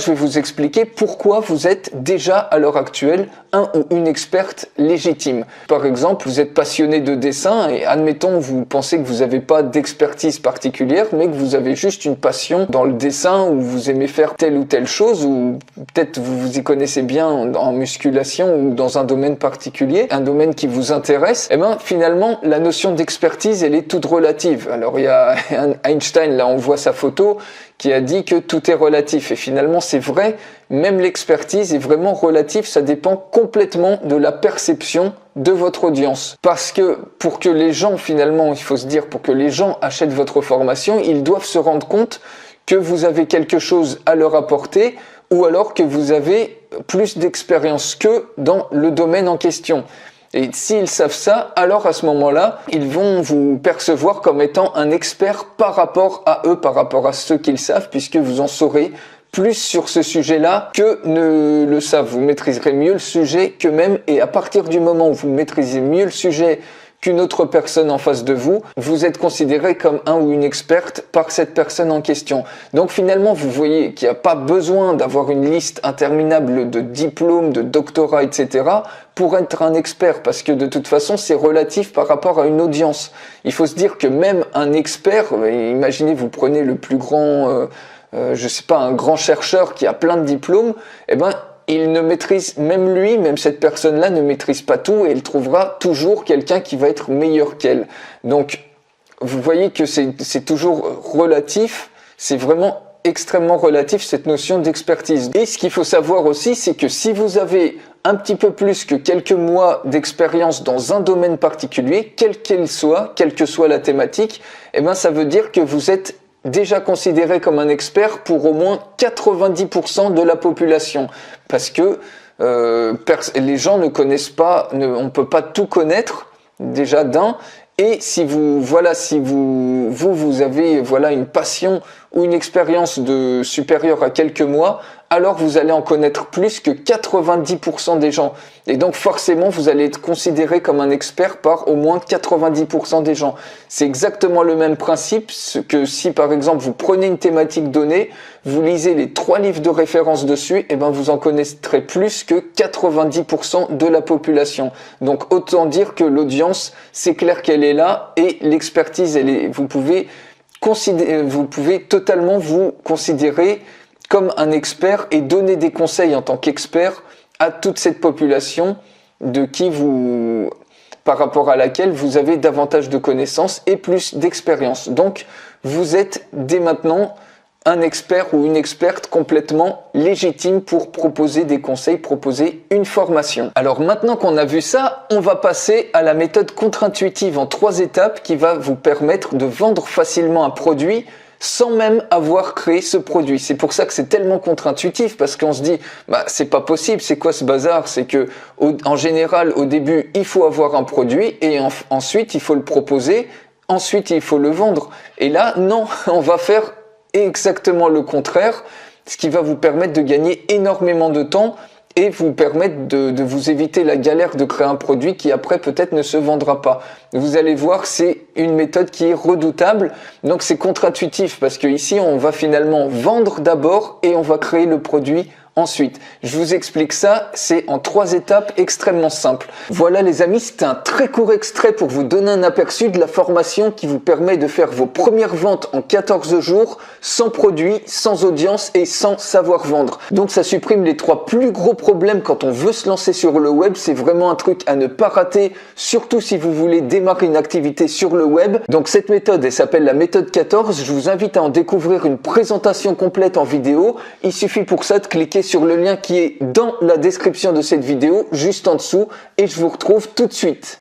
Je vais vous expliquer pourquoi vous êtes déjà à l'heure actuelle un ou une experte légitime. Par exemple, vous êtes passionné de dessin et admettons vous pensez que vous n'avez pas d'expertise particulière mais que vous avez juste une passion dans le dessin ou vous aimez faire telle ou telle chose ou peut-être vous vous y connaissez bien en musculation ou dans un domaine particulier, un domaine qui vous intéresse, et bien finalement la notion d'expertise elle est toute relative. Alors il y a Einstein, là on voit sa photo, qui a dit que tout est relatif. Et finalement, c'est vrai, même l'expertise est vraiment relative, ça dépend complètement de la perception de votre audience. Parce que pour que les gens, finalement, il faut se dire, pour que les gens achètent votre formation, ils doivent se rendre compte que vous avez quelque chose à leur apporter ou alors que vous avez plus d'expérience qu'eux dans le domaine en question. Et s'ils savent ça, alors à ce moment-là, ils vont vous percevoir comme étant un expert par rapport à eux, par rapport à ceux qu'ils savent, puisque vous en saurez plus sur ce sujet-là que ne le savent. Vous maîtriserez mieux le sujet qu'eux-mêmes, et à partir du moment où vous maîtrisez mieux le sujet qu'une autre personne en face de vous, vous êtes considéré comme un ou une experte par cette personne en question. Donc finalement, vous voyez qu'il n'y a pas besoin d'avoir une liste interminable de diplômes, de doctorats, etc. pour être un expert, parce que de toute façon, c'est relatif par rapport à une audience. Il faut se dire que même un expert, imaginez vous prenez le plus grand, je sais pas, un grand chercheur qui a plein de diplômes, eh ben, il ne maîtrise, même lui, même cette personne-là ne maîtrise pas tout et il trouvera toujours quelqu'un qui va être meilleur qu'elle. Donc, vous voyez que c'est toujours relatif, c'est vraiment extrêmement relatif cette notion d'expertise. Et ce qu'il faut savoir aussi, c'est que si vous avez un petit peu plus que quelques mois d'expérience dans un domaine particulier, quel qu'il soit, quelle que soit la thématique, eh ben, ça veut dire que vous êtes déjà considéré comme un expert pour au moins 90% de la population. Parce que les gens ne connaissent pas, on ne peut pas tout connaître, déjà d'un. Et si vous avez une passion ou une expérience supérieure à quelques mois, alors vous allez en connaître plus que 90% des gens. Et donc forcément, vous allez être considéré comme un expert par au moins 90% des gens. C'est exactement le même principe que si par exemple vous prenez une thématique donnée, vous lisez les 3 livres de référence dessus, et ben vous en connaîtrez plus que 90% de la population. Donc autant dire que l'audience, c'est clair qu'elle est là et l'expertise, vous pouvez totalement vous considérer comme un expert et donner des conseils en tant qu'expert à toute cette population par rapport à laquelle vous avez davantage de connaissances et plus d'expérience. Donc, vous êtes dès maintenant un expert ou une experte complètement légitime pour proposer des conseils, proposer une formation. Alors maintenant qu'on a vu ça, on va passer à la méthode contre-intuitive en 3 étapes qui va vous permettre de vendre facilement un produit sans même avoir créé ce produit. C'est pour ça que c'est tellement contre-intuitif, parce qu'on se dit, c'est pas possible, c'est quoi ce bazar? C'est que, en général, au début, il faut avoir un produit, et ensuite, il faut le proposer, ensuite, il faut le vendre. Et là, non, on va faire exactement le contraire, ce qui va vous permettre de gagner énormément de temps, et vous permettre de vous éviter la galère de créer un produit qui après peut-être ne se vendra pas. Vous allez voir, c'est une méthode qui est redoutable, donc c'est contre-intuitif parce que ici on va finalement vendre d'abord et on va créer le produit ensuite. Je vous explique ça, c'est en 3 étapes extrêmement simples. Voilà les amis, c'était un très court extrait pour vous donner un aperçu de la formation qui vous permet de faire vos premières ventes en 14 jours, sans produit, sans audience et sans savoir vendre. Donc ça supprime les 3 plus gros problèmes quand on veut se lancer sur le web, c'est vraiment un truc à ne pas rater, surtout si vous voulez démarrer une activité sur le web. Donc cette méthode, elle s'appelle la méthode 14, je vous invite à en découvrir une présentation complète en vidéo. Il suffit pour ça de cliquer sur le lien qui est dans la description de cette vidéo, juste en dessous, et je vous retrouve tout de suite.